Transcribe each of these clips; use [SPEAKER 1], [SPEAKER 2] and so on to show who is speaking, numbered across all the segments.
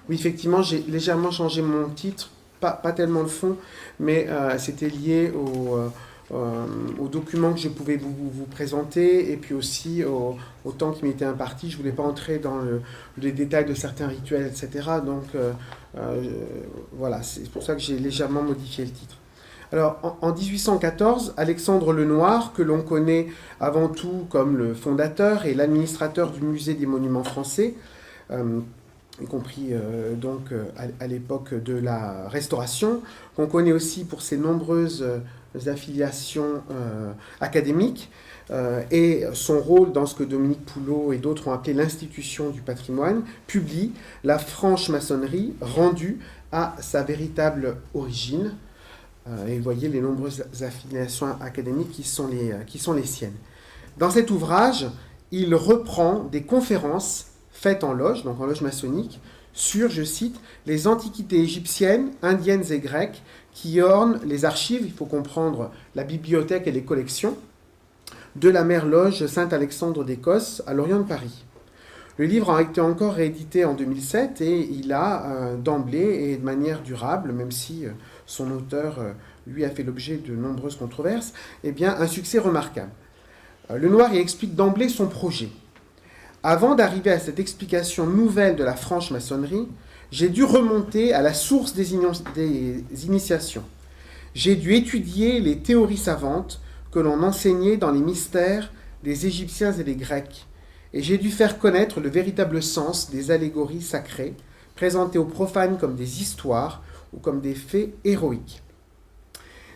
[SPEAKER 1] Oui, effectivement, j'ai légèrement changé mon titre, pas tellement le fond, mais c'était lié au document que je pouvais vous présenter et puis aussi au temps qui m'était imparti. Je ne voulais pas entrer dans les détails de certains rituels, etc. Donc euh, voilà, c'est pour ça que j'ai légèrement modifié le titre. Alors, en 1814, Alexandre Lenoir, que l'on connaît avant tout comme le fondateur et l'administrateur du musée des monuments français, euh, y compris à l'époque de la Restauration, qu'on connaît aussi pour ses nombreuses affiliations académiques et son rôle dans ce que Dominique Poulot et d'autres ont appelé l'institution du patrimoine, publie La franche-maçonnerie rendue à sa véritable origine. Et vous voyez les nombreuses affiliations académiques qui sont les siennes. Dans cet ouvrage, il reprend des conférences faites en loge, donc en loge maçonnique, sur, je cite, les antiquités égyptiennes, indiennes et grecques qui ornent les archives, il faut comprendre la bibliothèque et les collections, de la mère loge Saint-Alexandre d'Écosse à l'Orient de Paris. Le livre a été encore réédité en 2007 et il a d'emblée et de manière durable, même si son auteur, lui, a fait l'objet de nombreuses controverses, eh bien, un succès remarquable. Lenoir y explique d'emblée son projet. Avant d'arriver à cette explication nouvelle de la franche-maçonnerie, j'ai dû remonter à la source des initiations. J'ai dû étudier les théories savantes que l'on enseignait dans les mystères des Égyptiens et des Grecs, et j'ai dû faire connaître le véritable sens des allégories sacrées, présentées aux profanes comme des histoires ou comme des faits héroïques.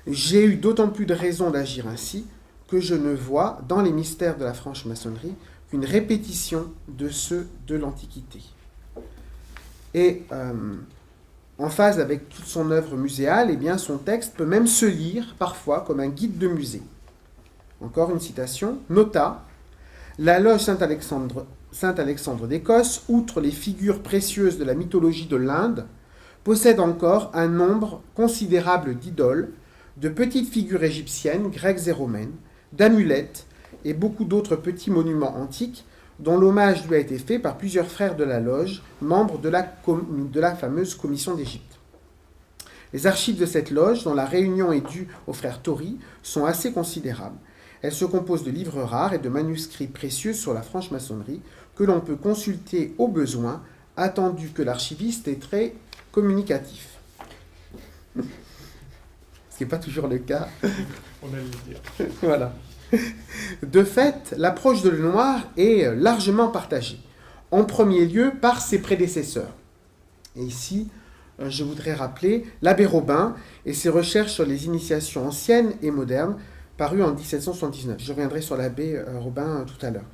[SPEAKER 1] J'ai eu d'autant plus de raisons d'agir ainsi que je ne vois dans les mystères de la franche-maçonnerie qu'une répétition de ceux de l'Antiquité. Et en phase avec toute son œuvre muséale, eh bien, son texte peut même se lire parfois comme un guide de musée. Encore une citation, nota, la loge Saint-Alexandre d'Écosse, outre les figures précieuses de la mythologie de l'Inde, possède encore un nombre considérable d'idoles, de petites figures égyptiennes, grecques et romaines, d'amulettes et beaucoup d'autres petits monuments antiques dont l'hommage lui a été fait par plusieurs frères de la loge, membres de la fameuse commission d'Égypte. Les archives de cette loge, dont la réunion est due au frère Tori, sont assez considérables. Elles se composent de livres rares et de manuscrits précieux sur la franche-maçonnerie que l'on peut consulter au besoin, attendu que l'archiviste est très communicatif. Ce qui n'est pas toujours le cas.
[SPEAKER 2] On allait le dire.
[SPEAKER 1] Voilà. De fait, l'approche de Lenoir est largement partagée, en premier lieu par ses prédécesseurs. Et ici, je voudrais rappeler l'abbé Robin et ses recherches sur les initiations anciennes et modernes, parues en 1779. Je reviendrai sur l'abbé Robin tout à l'heure.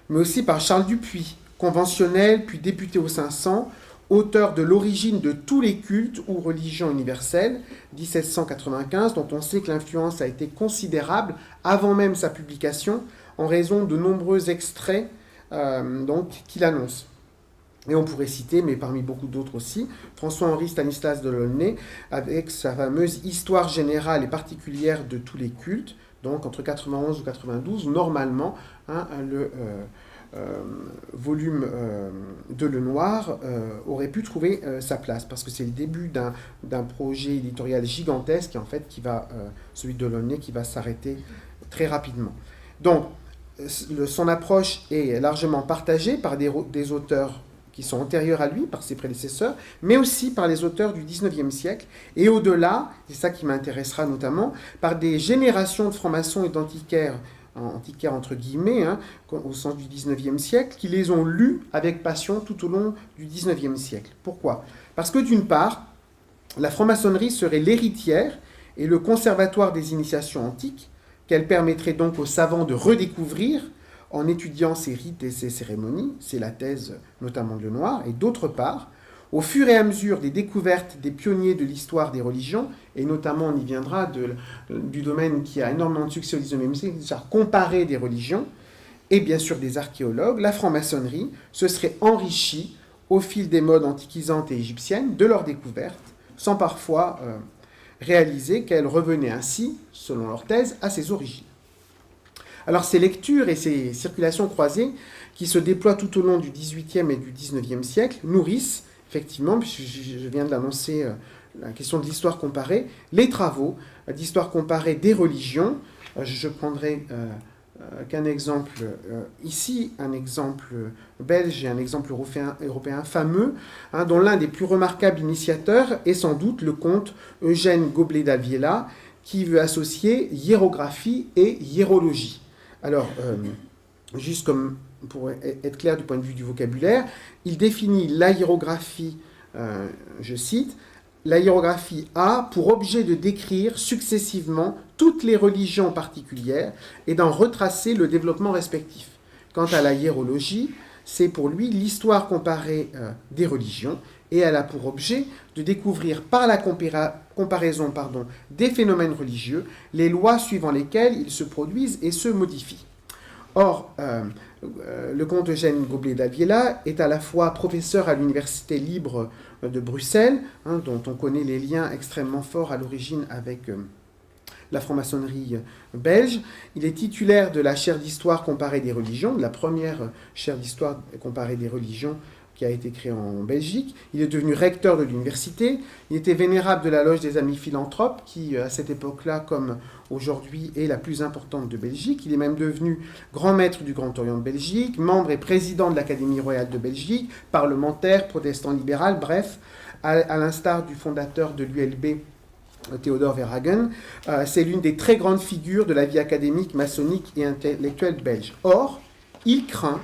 [SPEAKER 1] Mais aussi par Charles Dupuy, conventionnel puis député au 500, auteur de l'origine de tous les cultes ou religions universelles, 1795, dont on sait que l'influence a été considérable avant même sa publication, en raison de nombreux extraits qu'il annonce. Et on pourrait citer, mais parmi beaucoup d'autres aussi, François-Henri Stanislas de Laulnay, avec sa fameuse Histoire générale et particulière de tous les cultes, donc entre 91 ou 92, normalement, le volume de Lenoir aurait pu trouver sa place, parce que c'est le début d'un projet éditorial gigantesque, en fait, celui de Laulnay, qui va s'arrêter très rapidement. Donc, son approche est largement partagée par des auteurs qui sont antérieurs à lui, par ses prédécesseurs, mais aussi par les auteurs du XIXe siècle, et au-delà, c'est ça qui m'intéressera notamment, par des générations de francs-maçons et d'antiquaires, antiquaires entre guillemets, au sens du XIXe siècle, qui les ont lus avec passion tout au long du XIXe siècle. Pourquoi ? Parce que d'une part, la franc-maçonnerie serait l'héritière et le conservatoire des initiations antiques, qu'elle permettrait donc aux savants de redécouvrir en étudiant ces rites et ces cérémonies, c'est la thèse notamment de Lenoir, et d'autre part, au fur et à mesure des découvertes des pionniers de l'histoire des religions, et notamment on y viendra du domaine qui a énormément de succès au XIXe siècle, c'est-à-dire comparer des religions, et bien sûr des archéologues, la franc-maçonnerie se serait enrichie au fil des modes antiquisantes et égyptiennes de leurs découvertes, sans parfois réaliser qu'elles revenaient ainsi, selon leur thèse, à ses origines. Alors ces lectures et ces circulations croisées qui se déploient tout au long du XVIIIe et du XIXe siècle nourrissent effectivement, puisque je viens de l'annoncer, la question de l'histoire comparée, les travaux d'histoire comparée des religions. Je prendrai qu'un exemple ici, un exemple belge et un exemple européen fameux, dont l'un des plus remarquables initiateurs est sans doute le comte Eugène Goblet d'Aviela, qui veut associer hiérographie et hiérologie. Alors, juste comme pour être clair du point de vue du vocabulaire, il définit la hiérographie, je cite, la hiérographie a pour objet de décrire successivement toutes les religions particulières et d'en retracer le développement respectif. Quant à la hiérologie, c'est pour lui l'histoire comparée des religions et elle a pour objet de découvrir par la comparaison des phénomènes religieux les lois suivant lesquelles ils se produisent et se modifient. Or, le comte Eugène Goblet d'Aviela est à la fois professeur à l'Université libre de Bruxelles, dont on connaît les liens extrêmement forts à l'origine avec la franc-maçonnerie belge. Il est titulaire de la chaire d'histoire comparée des religions, de la première chaire d'histoire comparée des religions qui a été créée en Belgique. Il est devenu recteur de l'université. Il était vénérable de la loge des Amis Philanthropes, qui, à cette époque-là, comme aujourd'hui, est la plus importante de Belgique. Il est même devenu grand maître du Grand Orient de Belgique, membre et président de l'Académie royale de Belgique, parlementaire, protestant libéral, bref, à l'instar du fondateur de l'ULB, Théodore Verhagen, c'est l'une des très grandes figures de la vie académique, maçonnique et intellectuelle belge. Or, il craint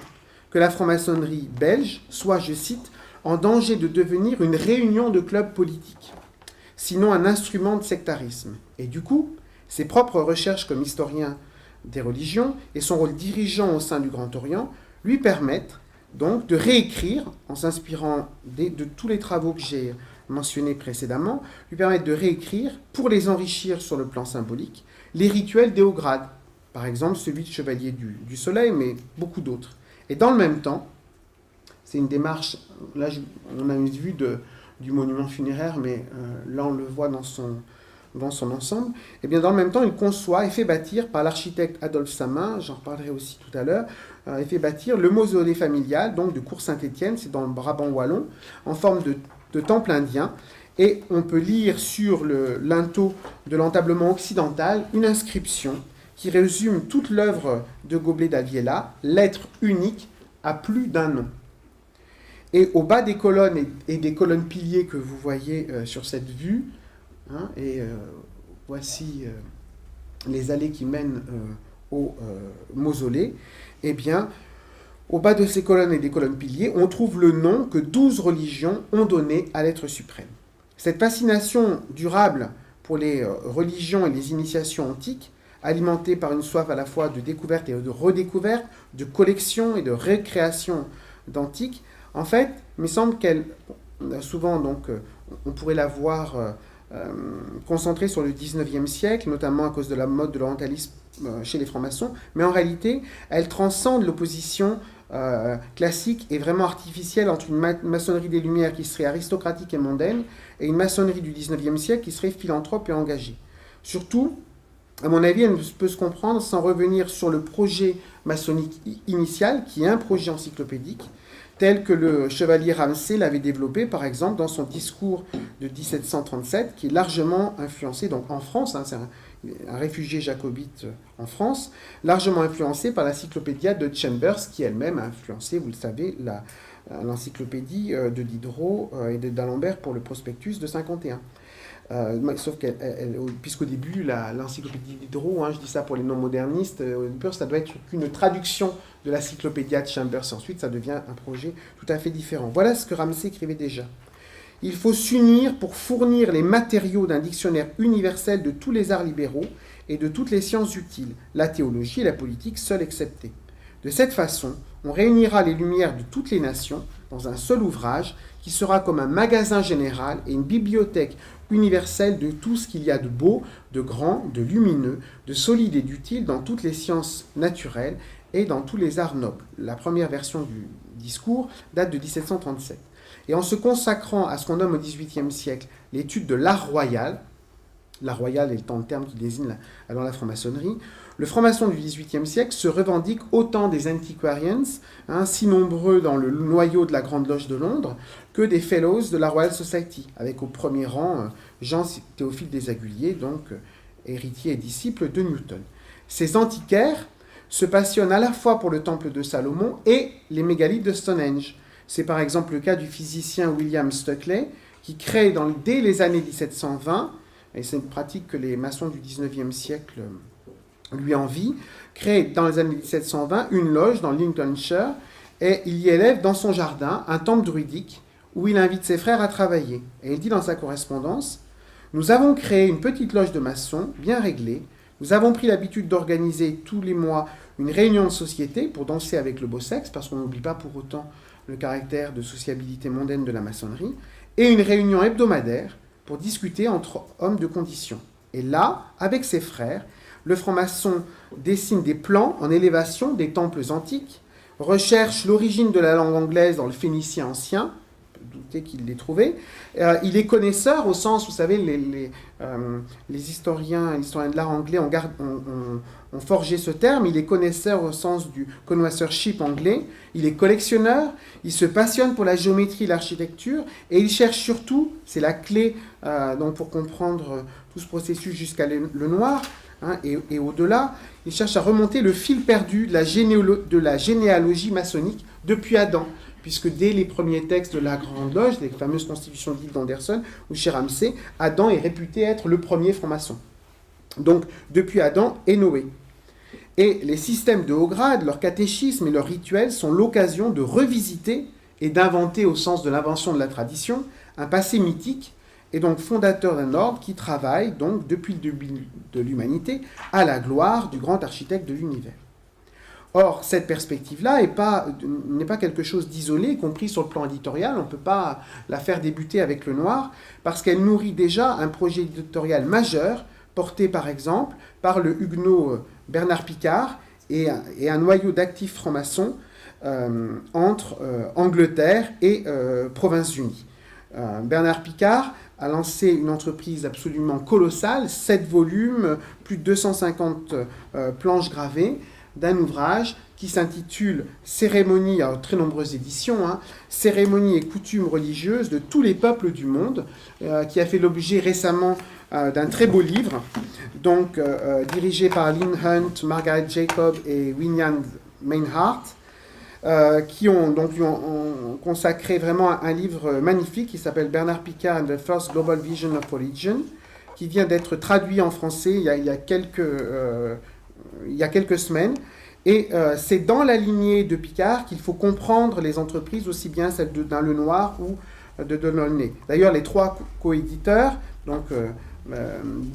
[SPEAKER 1] que la franc-maçonnerie belge soit, je cite, en danger de devenir une réunion de clubs politiques, sinon un instrument de sectarisme. Et du coup, ses propres recherches comme historien des religions et son rôle dirigeant au sein du Grand Orient lui permettent donc de réécrire, en s'inspirant de tous les travaux que j'ai mentionnés précédemment, lui permettent de réécrire, pour les enrichir sur le plan symbolique, les rituels d'Éograde, par exemple celui de Chevalier du Soleil, mais beaucoup d'autres. Et dans le même temps, c'est une démarche, là on a une vue du monument funéraire, mais là on le voit dans son ensemble, et bien dans le même temps il conçoit et fait bâtir par l'architecte Adolphe Samin, j'en reparlerai aussi tout à l'heure, il fait bâtir le mausolée familial, donc de Cours Saint-Étienne, c'est dans le Brabant wallon, en forme de temple indien, et on peut lire sur le linteau de l'entablement occidental une inscription qui résume toute l'œuvre de Goblet d'Aviela, lettre unique à plus d'un nom. Et au bas des colonnes et des colonnes piliers que vous voyez sur cette vue, voici les allées qui mènent au mausolée, eh bien, au bas de ces colonnes et des colonnes piliers, on trouve le nom que 12 religions ont donné à l'être suprême. Cette fascination durable pour les religions et les initiations antiques, alimentée par une soif à la fois de découverte et de redécouverte, de collection et de récréation d'antiques, en fait, il me semble qu'elle, souvent donc, on pourrait la voir concentrée sur le 19e siècle, notamment à cause de la mode de l'orientalisme chez les francs-maçons, mais en réalité, elle transcende l'opposition classique et vraiment artificielle entre une maçonnerie des Lumières qui serait aristocratique et mondaine et une maçonnerie du 19e siècle qui serait philanthrope et engagée. Surtout, à mon avis, elle ne peut se comprendre sans revenir sur le projet maçonnique initial, qui est un projet encyclopédique, tel que le chevalier Ramsay l'avait développé, par exemple, dans son discours de 1737, qui est largement influencé, donc en France, c'est un réfugié jacobite en France, largement influencé par l'encyclopédia de Chambers, qui elle-même a influencé, vous le savez, l'encyclopédie de Diderot et d'Alembert pour le prospectus de 51. Sauf puisqu'au début, l'encyclopédie Diderot, je dis ça pour les non-modernistes, ça doit être qu'une traduction de l'encyclopédia de Chambers. Ensuite, ça devient un projet tout à fait différent. Voilà ce que Ramsay écrivait déjà. Il faut s'unir pour fournir les matériaux d'un dictionnaire universel de tous les arts libéraux et de toutes les sciences utiles, la théologie et la politique seules exceptées. De cette façon, on réunira les lumières de toutes les nations dans un seul ouvrage qui sera comme un magasin général et une bibliothèque universelle de tout ce qu'il y a de beau, de grand, de lumineux, de solide et d'utile dans toutes les sciences naturelles et dans tous les arts nobles. La première version du discours date de 1737. Et en se consacrant à ce qu'on nomme au XVIIIe siècle l'étude de l'art royal, la royale étant le terme qui désigne alors la franc-maçonnerie, le franc-maçon du XVIIIe siècle se revendique autant des antiquarians, si nombreux dans le noyau de la Grande Loge de Londres, que des fellows de la Royal Society, avec au premier rang Jean-Théophile des Aguiliers, donc héritier et disciple de Newton. Ces antiquaires se passionnent à la fois pour le temple de Salomon et les mégalithes de Stonehenge. C'est par exemple le cas du physicien William Stukeley, qui crée dès les années 1720, et c'est une pratique que les maçons du XIXe siècle lui envient, crée dans les années 1720 une loge dans Lincolnshire, et il y élève dans son jardin un temple druidique où il invite ses frères à travailler. Et il dit dans sa correspondance « Nous avons créé une petite loge de maçons, bien réglée. Nous avons pris l'habitude d'organiser tous les mois une réunion de société pour danser avec le beau sexe, parce qu'on n'oublie pas pour autant le caractère de sociabilité mondaine de la maçonnerie, et une réunion hebdomadaire pour discuter entre hommes de condition. Et là, avec ses frères, le franc-maçon dessine des plans en élévation des temples antiques, recherche l'origine de la langue anglaise dans le phénicien ancien, douter qu'il l'ait trouvé. Il est connaisseur au sens, vous savez, les historiens de l'art anglais ont forgé ce terme. Il est connaisseur au sens du connoisseurship anglais. Il est collectionneur. Il se passionne pour la géométrie et l'architecture. Et il cherche surtout, c'est la clé donc pour comprendre tout ce processus jusqu'à le noir, et au-delà, il cherche à remonter le fil perdu de la généalogie maçonnique depuis Adam, puisque dès les premiers textes de la Grande Loge, les fameuses constitutions dites d'Anderson ou chez Ramsay, Adam est réputé être le premier franc-maçon. Donc, depuis Adam et Noé. Et les systèmes de haut grade, leur catéchisme et leurs rituels sont l'occasion de revisiter et d'inventer, au sens de l'invention de la tradition, un passé mythique et donc fondateur d'un ordre qui travaille, donc, depuis le début de l'humanité, à la gloire du grand architecte de l'univers. Or, cette perspective-là n'est pas quelque chose d'isolé, y compris sur le plan éditorial. On ne peut pas la faire débuter avec le noir, parce qu'elle nourrit déjà un projet éditorial majeur, porté par exemple par le huguenot Bernard Picard et un noyau d'actifs francs-maçons entre Angleterre et Provinces-Unies. Bernard Picard a lancé une entreprise absolument colossale, 7 volumes, plus de 250 planches gravées, d'un ouvrage qui s'intitule « Cérémonies », alors très nombreuses éditions, Cérémonies et coutumes religieuses de tous les peuples du monde, qui a fait l'objet récemment d'un très beau livre, donc dirigé par Lynn Hunt, Margaret Jacob et William Mainhart, qui ont donc lui ont consacré vraiment un livre magnifique qui s'appelle Bernard Picard and the First Global Vision of Religion, qui vient d'être traduit en français il y a quelques semaines. Et c'est dans la lignée de Picard qu'il faut comprendre les entreprises, aussi bien celles d'un Lenoir ou de Delaunay. D'ailleurs, les 3 coéditeurs, donc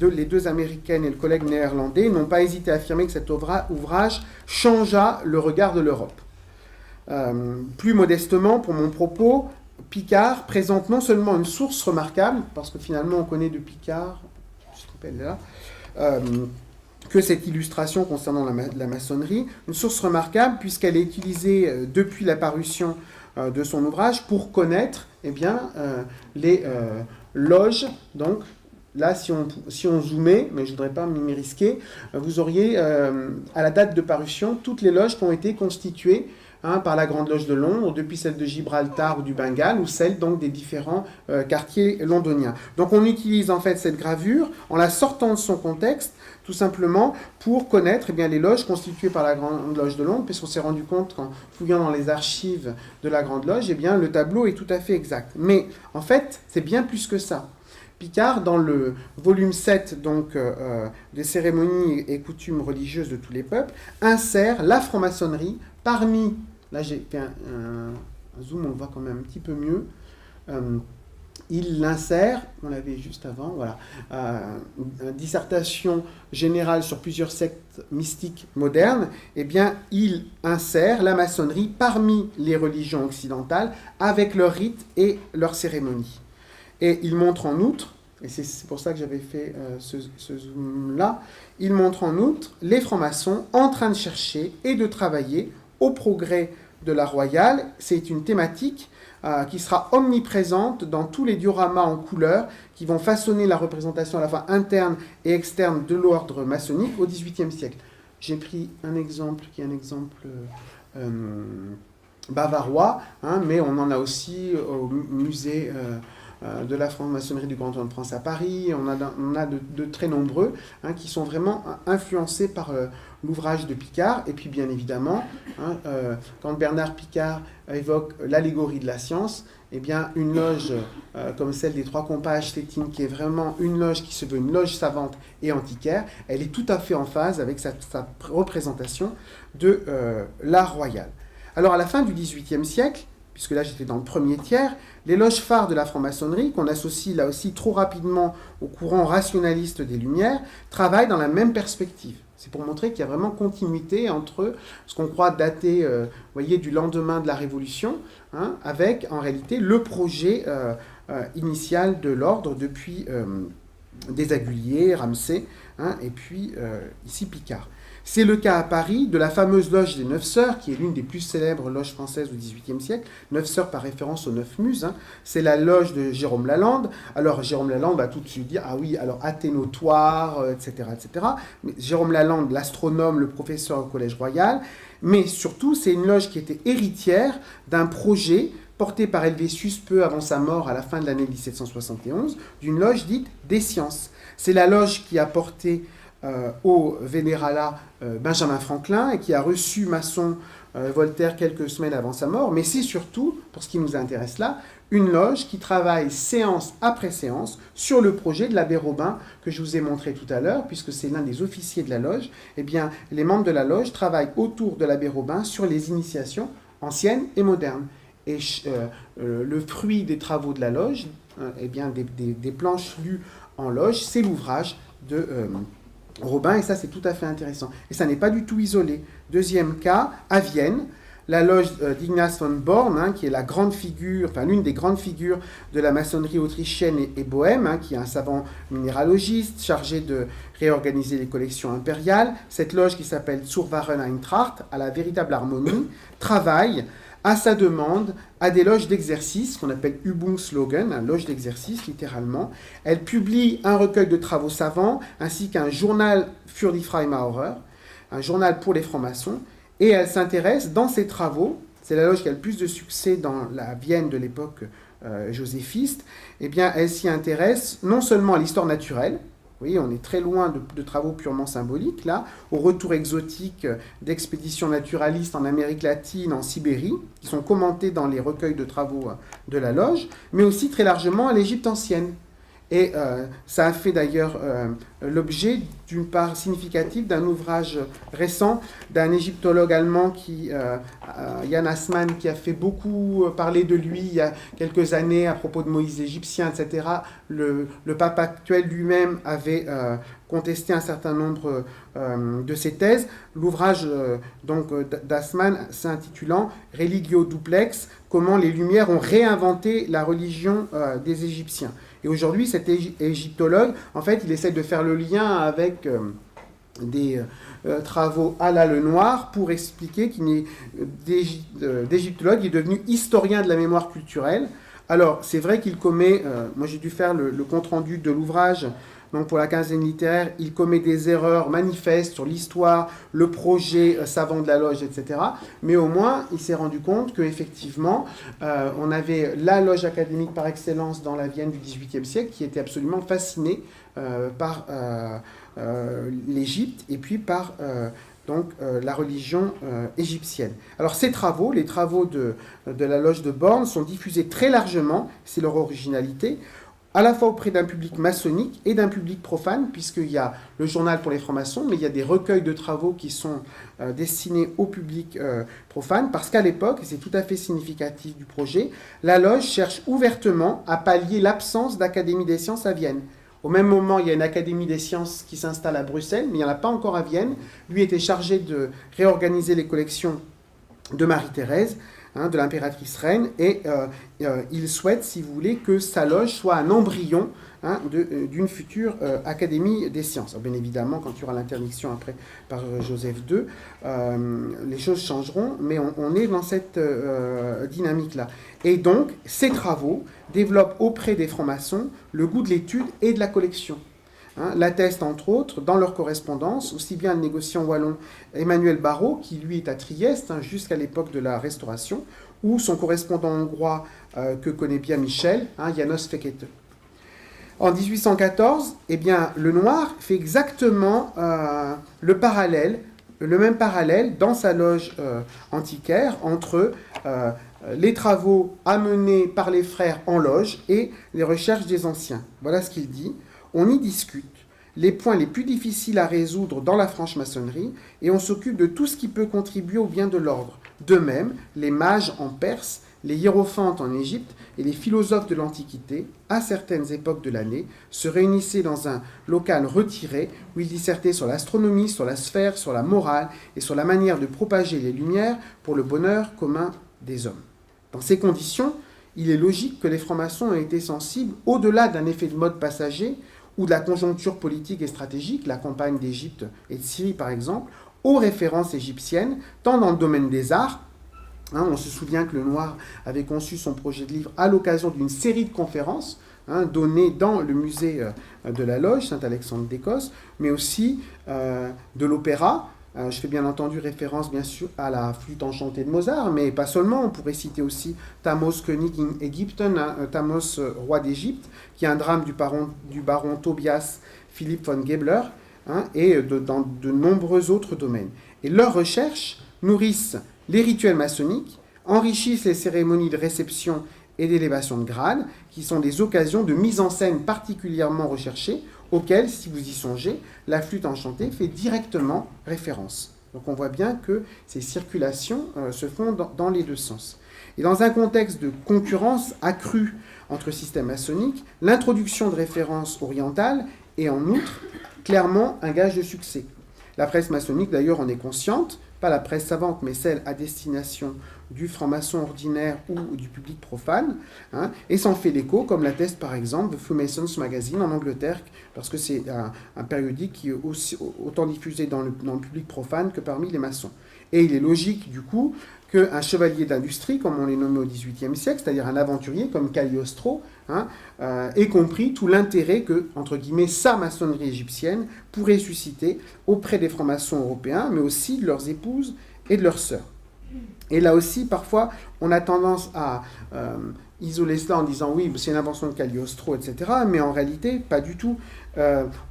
[SPEAKER 1] les 2 américaines et le collègue néerlandais, n'ont pas hésité à affirmer que cet ouvrage changea le regard de l'Europe. Plus modestement, pour mon propos, Picard présente non seulement une source remarquable, parce que finalement on connaît de Picard, je me rappelle là, que cette illustration concernant la maçonnerie, une source remarquable puisqu'elle est utilisée depuis la parution de son ouvrage pour connaître les loges. Donc là, si on zoomait, mais je ne voudrais pas m'y risquer, vous auriez à la date de parution toutes les loges qui ont été constituées par la Grande Loge de Londres, depuis celle de Gibraltar ou du Bengale, ou celle donc des différents quartiers londoniens. Donc on utilise en fait cette gravure en la sortant de son contexte, tout simplement pour connaître les loges constituées par la Grande Loge de Londres, puisqu'on s'est rendu compte qu'en fouillant dans les archives de la Grande Loge, le tableau est tout à fait exact. Mais en fait, c'est bien plus que ça. Picard, dans le volume 7 donc, des cérémonies et coutumes religieuses de tous les peuples, insère la franc-maçonnerie parmi, là j'ai fait un zoom, on le voit quand même un petit peu mieux, il l'insère, on l'avait juste avant, voilà, une dissertation générale sur plusieurs sectes mystiques modernes, il insère la maçonnerie parmi les religions occidentales avec leurs rites et leurs cérémonies. Et il montre en outre, et c'est pour ça que j'avais fait ce zoom-là, il montre en outre les francs-maçons en train de chercher et de travailler au progrès de la Royale, c'est une thématique qui sera omniprésente dans tous les dioramas en couleur qui vont façonner la représentation à la fois interne et externe de l'ordre maçonnique au XVIIIe siècle. J'ai pris un exemple qui est un exemple bavarois, hein, mais on en a aussi au musée de la franc-maçonnerie du Grand Orient de France à Paris. On a de très nombreux hein, qui sont vraiment influencés par l'ouvrage de Picard. Et puis bien évidemment, hein, quand Bernard Picard évoque l'allégorie de la science, eh bien une loge comme celle des Trois Compages Stétine, qui est vraiment une loge qui se veut une loge savante et antiquaire, elle est tout à fait en phase avec sa représentation de l'art royal. Alors à la fin du XVIIIe siècle, puisque là j'étais dans le premier tiers, les loges phares de la franc-maçonnerie, qu'on associe là aussi trop rapidement au courant rationaliste des Lumières, travaillent dans la même perspective. C'est pour montrer qu'il y a vraiment continuité entre ce qu'on croit dater voyez, du lendemain de la Révolution, hein, avec en réalité le projet initial de l'ordre depuis Desaguliers, Ramsay, hein, et puis ici Picard. C'est le cas à Paris de la fameuse loge des Neuf Sœurs, qui est l'une des plus célèbres loges françaises du XVIIIe siècle. Neuf Sœurs par référence aux Neuf Muses. Hein. C'est la loge de Jérôme Lalande. Alors Jérôme Lalande va tout de suite dire, ah oui, alors athénotoire, etc., etc. Mais Jérôme Lalande, l'astronome, le professeur au Collège Royal. Mais surtout, c'est une loge qui était héritière d'un projet porté par Helvétius peu avant sa mort à la fin de l'année 1771, d'une loge dite des sciences. C'est la loge qui a porté au vénéralat Benjamin Franklin et qui a reçu maçon Voltaire quelques semaines avant sa mort, mais c'est surtout, pour ce qui nous intéresse là, une loge qui travaille séance après séance sur le projet de l'abbé Robin que je vous ai montré tout à l'heure, puisque c'est l'un des officiers de la loge. Eh bien, les membres de la loge travaillent autour de l'abbé Robin sur les initiations anciennes et modernes. Et le fruit des travaux de la loge, eh bien, des planches lues en loge, c'est l'ouvrage de Robin, et ça c'est tout à fait intéressant. Et ça n'est pas du tout isolé. Deuxième cas, à Vienne, la loge d'Ignaz von Born, hein, qui est la grande figure, enfin l'une des grandes figures de la maçonnerie autrichienne et bohème, hein, qui est un savant minéralogiste chargé de réorganiser les collections impériales. Cette loge qui s'appelle Zur wahren Eintracht, à la véritable harmonie, travaille à sa demande à des loges d'exercice, qu'on appelle Übungslogen, une loge d'exercice littéralement. Elle publie un recueil de travaux savants, ainsi qu'un journal für die Freimaurer, un journal pour les francs-maçons, et elle s'intéresse dans ses travaux, c'est la loge qui a le plus de succès dans la Vienne de l'époque joséphiste, eh bien elle s'y intéresse non seulement à l'histoire naturelle. Vous voyez, on est très loin de travaux purement symboliques, là, au retour exotique d'expéditions naturalistes en Amérique latine, en Sibérie, qui sont commentés dans les recueils de travaux de la loge, mais aussi très largement à l'Égypte ancienne. Et ça a fait d'ailleurs l'objet d'une part significative d'un ouvrage récent d'un égyptologue allemand, Jan Assmann, qui a fait beaucoup parler de lui il y a quelques années à propos de Moïse l'Égyptien, etc. Le pape actuel lui-même avait contesté un certain nombre de ses thèses. L'ouvrage d'Assmann s'intitulant Religio Duplex, comment les Lumières ont réinventé la religion des Égyptiens. Et aujourd'hui, cet égyptologue, en fait, il essaie de faire le lien avec des travaux à la Lenoir pour expliquer qu'il n'est d'égyptologue, il est devenu historien de la mémoire culturelle. Alors, c'est vrai qu'il commet, moi j'ai dû faire le compte-rendu de l'ouvrage, donc pour la quinzaine littéraire, il commet des erreurs manifestes sur l'histoire, le projet savant de la loge, etc. Mais au moins, il s'est rendu compte qu'effectivement, on avait la loge académique par excellence dans la Vienne du XVIIIe siècle qui était absolument fascinée par l'Égypte et puis par la religion égyptienne. Alors ces travaux, les travaux de la loge de Born, sont diffusés très largement, c'est leur originalité, à la fois auprès d'un public maçonnique et d'un public profane, puisqu'il y a le journal pour les francs-maçons, mais il y a des recueils de travaux qui sont destinés au public profane, parce qu'à l'époque, et c'est tout à fait significatif du projet, la loge cherche ouvertement à pallier l'absence d'académie des sciences à Vienne. Au même moment, il y a une académie des sciences qui s'installe à Bruxelles, mais il n'y en a pas encore à Vienne. Lui était chargé de réorganiser les collections de Marie-Thérèse, de l'impératrice reine, et il souhaite, si vous voulez, que sa loge soit un embryon d'une future Académie des sciences. Alors, bien évidemment, quand il y aura l'interdiction après par Joseph II, les choses changeront, mais on est dans cette dynamique-là. Et donc, ces travaux développent auprès des francs-maçons le goût de l'étude et de la collection. L'attestent entre autres dans leur correspondance, aussi bien le négociant wallon Emmanuel Barrault, qui lui est à Trieste jusqu'à l'époque de la Restauration, ou son correspondant hongrois que connaît bien Michel, János Fekete. En 1814, eh bien, le Noir fait exactement le même parallèle dans sa loge antiquaire entre les travaux amenés par les frères en loge et les recherches des anciens. Voilà ce qu'il dit. On y discute les points les plus difficiles à résoudre dans la franche-maçonnerie et on s'occupe de tout ce qui peut contribuer au bien de l'ordre. De même, les mages en Perse, les hiérophantes en Égypte et les philosophes de l'Antiquité, à certaines époques de l'année, se réunissaient dans un local retiré où ils dissertaient sur l'astronomie, sur la sphère, sur la morale et sur la manière de propager les lumières pour le bonheur commun des hommes. Dans ces conditions, il est logique que les francs-maçons aient été sensibles, au-delà d'un effet de mode passager ou de la conjoncture politique et stratégique, la campagne d'Égypte et de Syrie par exemple, aux références égyptiennes, tant dans le domaine des arts. On se souvient que le Noir avait conçu son projet de livre à l'occasion d'une série de conférences données dans le musée de la Loge, Saint-Alexandre d'Écosse, mais aussi de l'opéra. Je fais bien entendu référence, bien sûr, à la flûte enchantée de Mozart, mais pas seulement. On pourrait citer aussi Thamos König in Ägypten, Thamos, roi d'Égypte, qui est un drame du baron Tobias Philipp von Gebler, et dans de nombreux autres domaines. Et leurs recherches nourrissent les rituels maçonniques, enrichissent les cérémonies de réception et d'élévation de grade, qui sont des occasions de mise en scène particulièrement recherchées, auxquelles, si vous y songez, la flûte enchantée fait directement référence. Donc on voit bien que ces circulations se font dans les deux sens. Et dans un contexte de concurrence accrue entre systèmes maçonniques, l'introduction de références orientales est en outre clairement un gage de succès. La presse maçonnique d'ailleurs en est consciente, pas la presse savante, mais celle à destination du franc-maçon ordinaire ou du public profane, et s'en fait l'écho, comme l'atteste par exemple The Freemasons Magazine en Angleterre, parce que c'est un périodique qui est autant diffusé dans le public profane que parmi les maçons. Et il est logique, du coup, qu'un chevalier d'industrie, comme on les nommait au XVIIIe siècle, c'est-à-dire un aventurier comme Cagliostro, ait compris tout l'intérêt que, entre guillemets, sa maçonnerie égyptienne pourrait susciter auprès des francs-maçons européens, mais aussi de leurs épouses et de leurs sœurs. Et là aussi, parfois, on a tendance à isoler cela en disant oui, c'est une invention de Cagliostro, etc. Mais en réalité, pas du tout.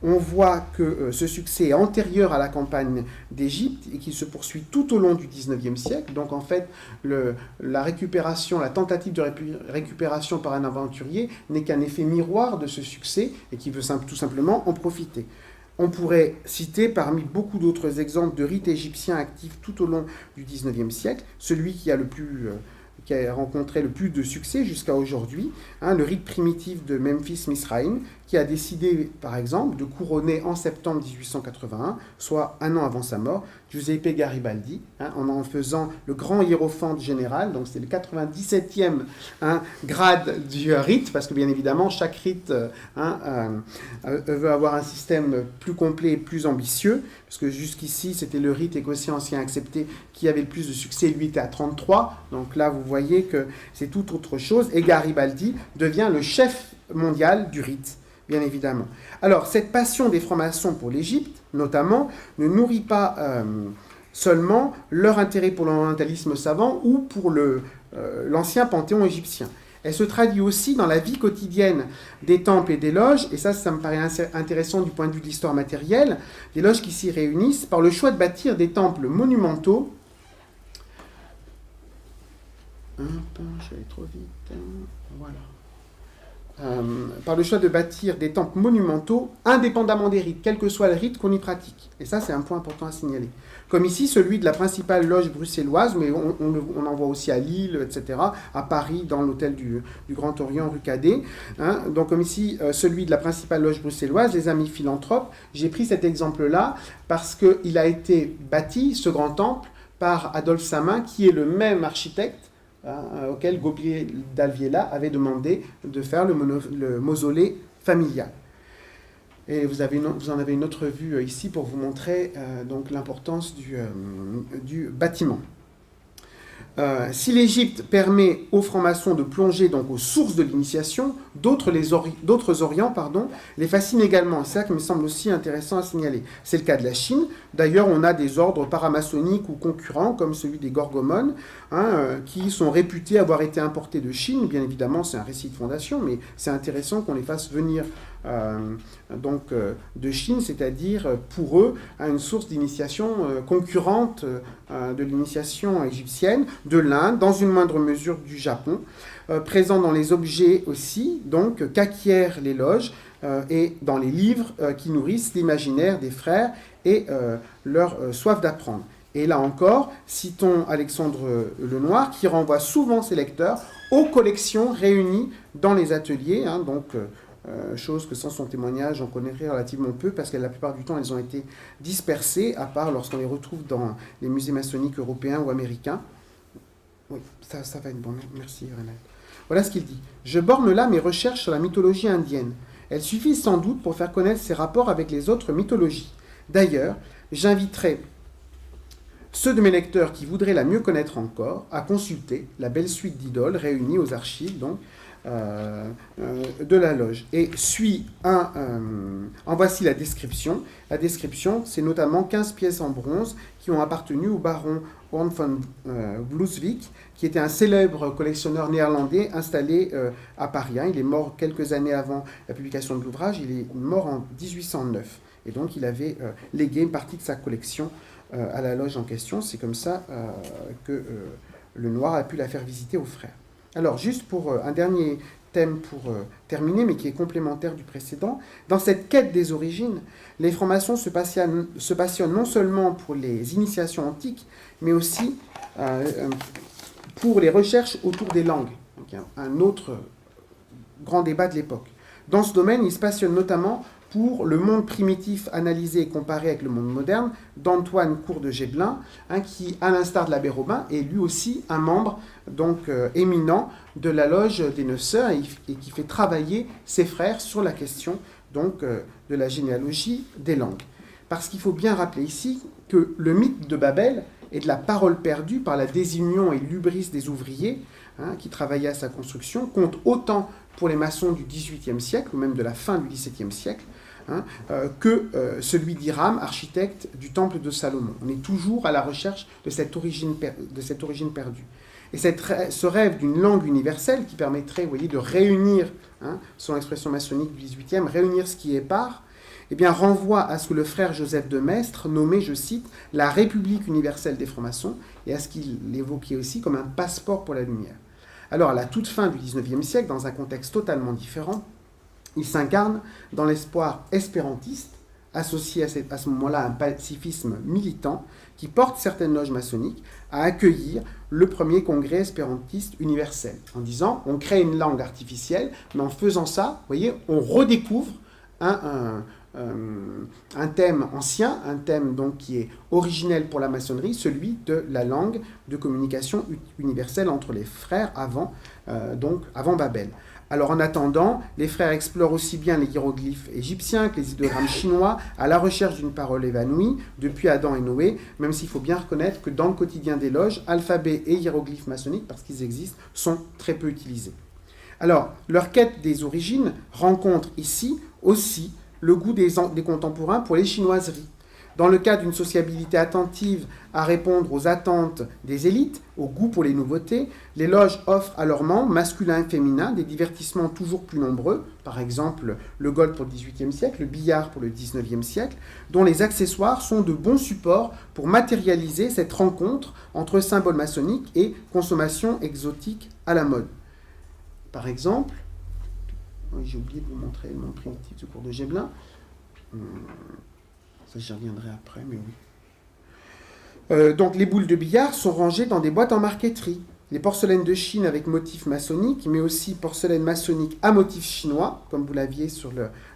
[SPEAKER 1] On voit que ce succès est antérieur à la campagne d'Égypte et qu'il se poursuit tout au long du XIXe siècle. Donc en fait, la récupération, la tentative de récupération par un aventurier n'est qu'un effet miroir de ce succès et qui veut tout simplement en profiter. On pourrait citer parmi beaucoup d'autres exemples de rites égyptiens actifs tout au long du XIXe siècle, celui qui a rencontré le plus de succès jusqu'à aujourd'hui, le rite primitif de Memphis-Misraïm, qui a décidé, par exemple, de couronner en septembre 1881, soit un an avant sa mort, Giuseppe Garibaldi, en faisant le grand hiérophante général, donc c'est le 97e grade du rite, parce que bien évidemment, chaque rite veut avoir un système plus complet et plus ambitieux, parce que jusqu'ici, c'était le rite écossais ancien accepté qui avait le plus de succès, lui était à 33, donc là, vous voyez que c'est tout autre chose, et Garibaldi devient le chef mondial du rite, bien évidemment. Alors, cette passion des francs-maçons pour l'Égypte, notamment, ne nourrit pas seulement leur intérêt pour l'orientalisme savant ou pour l'ancien panthéon égyptien. Elle se traduit aussi dans la vie quotidienne des temples et des loges, et ça me paraît intéressant du point de vue de l'histoire matérielle, des loges qui s'y réunissent par le choix de bâtir des temples monumentaux. J'allais trop vite. Voilà. Par le choix de bâtir des temples monumentaux indépendamment des rites, quel que soit le rite qu'on y pratique. Et ça, c'est un point important à signaler. Comme ici, celui de la principale loge bruxelloise, mais on en voit aussi à Lille, etc., à Paris, dans l'hôtel du Grand Orient, rue Cadet. Donc, comme ici, celui de la principale loge bruxelloise, les Amis Philanthropes. J'ai pris cet exemple-là parce qu'il a été bâti, ce grand temple, par Adolphe Samin, qui est le même architecte auquel Gobier d'Alviela avait demandé de faire le mausolée familial. Et vous en avez une autre vue ici pour vous montrer donc l'importance du bâtiment. Si l'Égypte permet aux francs-maçons de plonger donc aux sources de l'initiation, d'autres Orients les fascinent également. C'est ça qui me semble aussi intéressant à signaler. C'est le cas de la Chine. D'ailleurs, on a des ordres paramaçonniques ou concurrents, comme celui des Gorgomones, qui sont réputés avoir été importés de Chine. Bien évidemment, c'est un récit de fondation, mais c'est intéressant qu'on les fasse venir de Chine, c'est-à-dire pour eux une source d'initiation concurrente de l'initiation égyptienne, de l'Inde, dans une moindre mesure du Japon, présent dans les objets aussi, donc qu'acquièrent les loges et dans les livres qui nourrissent l'imaginaire des frères et leur soif d'apprendre. Et là encore, citons Alexandre Lenoir qui renvoie souvent ses lecteurs aux collections réunies dans les ateliers, chose que sans son témoignage, on connaîtrait relativement peu, parce que la plupart du temps, elles ont été dispersées, à part lorsqu'on les retrouve dans les musées maçonniques européens ou américains. Oui, ça va être bon. Merci, René. Voilà ce qu'il dit. « Je borne là mes recherches sur la mythologie indienne. Elles suffisent sans doute pour faire connaître ses rapports avec les autres mythologies. D'ailleurs, j'inviterai ceux de mes lecteurs qui voudraient la mieux connaître encore à consulter la belle suite d'idoles réunies aux archives, de la loge. Et en voici la description. La description, c'est notamment 15 pièces en bronze qui ont appartenu au baron Horn von Bloeswijk, qui était un célèbre collectionneur néerlandais installé à Paris. Il est mort quelques années avant la publication de l'ouvrage. Il est mort en 1809. Et donc, il avait légué une partie de sa collection à la loge en question. C'est comme ça que Lenoir a pu la faire visiter aux frères. Alors, juste pour un dernier thème pour terminer, mais qui est complémentaire du précédent, dans cette quête des origines, les francs-maçons se passionnent non seulement pour les initiations antiques, mais aussi pour les recherches autour des langues. Donc, un autre grand débat de l'époque. Dans ce domaine, ils se passionnent notamment pour le monde primitif analysé et comparé avec le monde moderne d'Antoine Court de Géblin, qui, à l'instar de l'abbé Robin, est lui aussi un membre éminent de la loge des Neuf Sœurs et qui fait travailler ses frères sur la question de la généalogie des langues. Parce qu'il faut bien rappeler ici que le mythe de Babel et de la parole perdue par la désunion et l'hubris des ouvriers qui travaillaient à sa construction compte autant pour les maçons du XVIIIe siècle, ou même de la fin du XVIIe siècle, que celui d'Hiram, architecte du temple de Salomon. On est toujours à la recherche de cette origine perdue. Et ce rêve d'une langue universelle qui permettrait, vous voyez, de réunir, selon l'expression maçonnique du XVIIIe, réunir ce qui est part, renvoie à ce que le frère Joseph de Maistre nommait, je cite, la République universelle des francs-maçons, et à ce qu'il évoquait aussi comme un passeport pour la lumière. Alors, à la toute fin du XIXe siècle, dans un contexte totalement différent, il s'incarne dans l'espoir espérantiste, associé à ce moment-là à un pacifisme militant, qui porte certaines loges maçonniques à accueillir le premier congrès espérantiste universel, en disant on crée une langue artificielle, mais en faisant ça, vous voyez, on redécouvre un thème ancien, un thème donc qui est originel pour la maçonnerie, celui de la langue de communication universelle entre les frères avant Babel. Alors en attendant, les frères explorent aussi bien les hiéroglyphes égyptiens que les idéogrammes chinois à la recherche d'une parole évanouie depuis Adam et Noé, même s'il faut bien reconnaître que dans le quotidien des loges, alphabet et hiéroglyphes maçonniques, parce qu'ils existent, sont très peu utilisés. Alors, leur quête des origines rencontre ici aussi le goût des contemporains pour les chinoiseries. Dans le cas d'une sociabilité attentive à répondre aux attentes des élites, au goût pour les nouveautés, les loges offrent à leurs membres, masculins et féminins, des divertissements toujours plus nombreux, par exemple le golf pour le XVIIIe siècle, le billard pour le XIXe siècle, dont les accessoires sont de bons supports pour matérialiser cette rencontre entre symboles maçonniques et consommation exotique à la mode. Par exemple, j'ai oublié de vous montrer le monde primitif du cours de Géblin. Ça, j'y reviendrai après, mais oui. Donc, les boules de billard sont rangées dans des boîtes en marqueterie. Les porcelaines de Chine avec motifs maçonniques, mais aussi porcelaines maçonniques à motifs chinois, comme vous l'aviez sur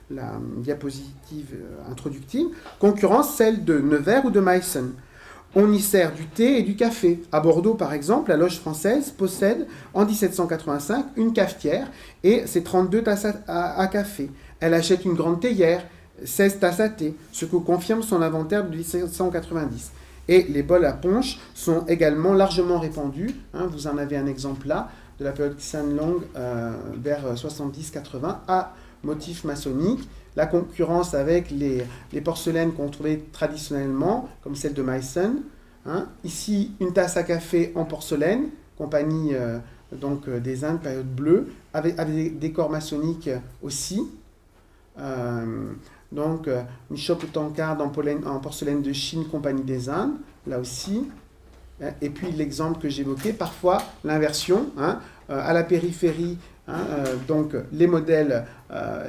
[SPEAKER 1] la diapositive introductive, concurrence celle de Nevers ou de Meissen. On y sert du thé et du café. À Bordeaux, par exemple, la loge française possède, en 1785, une cafetière et ses 32 tasses à café. Elle achète une grande théière, 16 tasses à thé, ce que confirme son inventaire de 1790. Et les bols à punch sont également largement répandus. Vous en avez un exemple là, de la période Qianlong vers 70-80, à motif maçonnique. La concurrence avec les porcelaines qu'on trouvait traditionnellement, comme celle de Meissen. Ici, une tasse à café en porcelaine, compagnie des Indes, période bleue, avec des décors maçonniques aussi. Une chope tankard en porcelaine de Chine, compagnie des Indes, là aussi. Et puis l'exemple que j'évoquais, parfois l'inversion, à la périphérie, les modèles,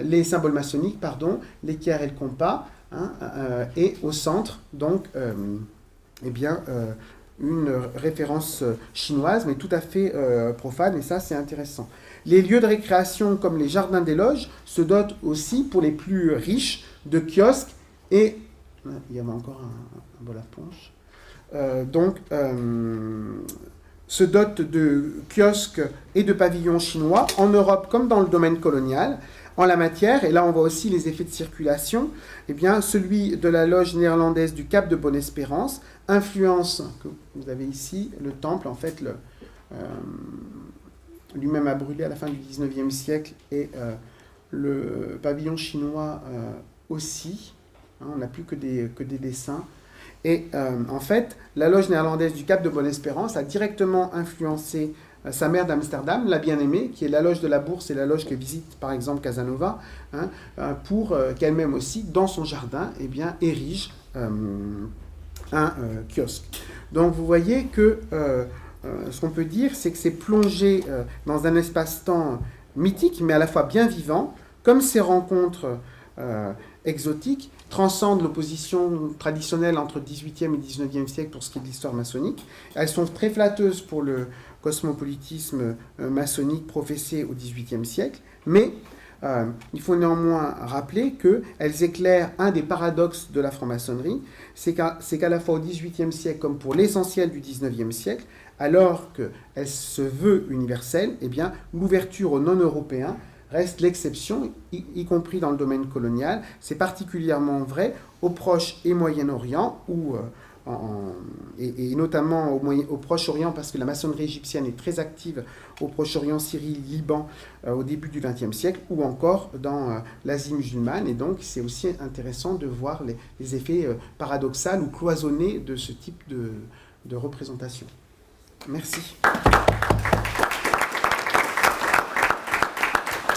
[SPEAKER 1] les symboles maçonniques, l'équerre et le compas, et au centre, une référence chinoise, mais tout à fait profane, et ça c'est intéressant. Les lieux de récréation, comme les jardins des loges, se dotent aussi, pour les plus riches, de kiosques, et il y avait encore un bol à punch. Se dotent de kiosques et de pavillons chinois, en Europe comme dans le domaine colonial. En la matière, et là on voit aussi les effets de circulation, celui de la loge néerlandaise du Cap de Bonne-Espérance influence, que vous avez ici, le temple, en fait, lui-même a brûlé à la fin du 19e siècle, et le pavillon chinois aussi. On n'a plus que des dessins. Et en fait, la loge néerlandaise du Cap de Bonne-Espérance a directement influencé sa mère d'Amsterdam, la bien-aimée, qui est la loge de la Bourse et la loge que visite par exemple Casanova, pour qu'elle-même aussi, dans son jardin, érige un kiosque. Donc vous voyez que ce qu'on peut dire, c'est que c'est plongé dans un espace-temps mythique, mais à la fois bien vivant, comme ces rencontres exotiques transcendent l'opposition traditionnelle entre 18e et 19e siècle pour ce qui est de l'histoire maçonnique. Elles sont très flatteuses pour le cosmopolitisme maçonnique professé au XVIIIe siècle, mais il faut néanmoins rappeler qu'elles éclairent un des paradoxes de la franc-maçonnerie, c'est qu'à la fois au XVIIIe siècle comme pour l'essentiel du XIXe siècle, alors qu'elle se veut universelle, l'ouverture aux non-européens reste l'exception, y compris dans le domaine colonial. C'est particulièrement vrai au Proche et Moyen-Orient, et notamment au Proche-Orient, parce que la maçonnerie égyptienne est très active au Proche-Orient, Syrie, Liban, au début du XXe siècle, ou encore dans l'Asie musulmane. Et donc, c'est aussi intéressant de voir les effets paradoxaux ou cloisonnés de ce type de représentation. Merci.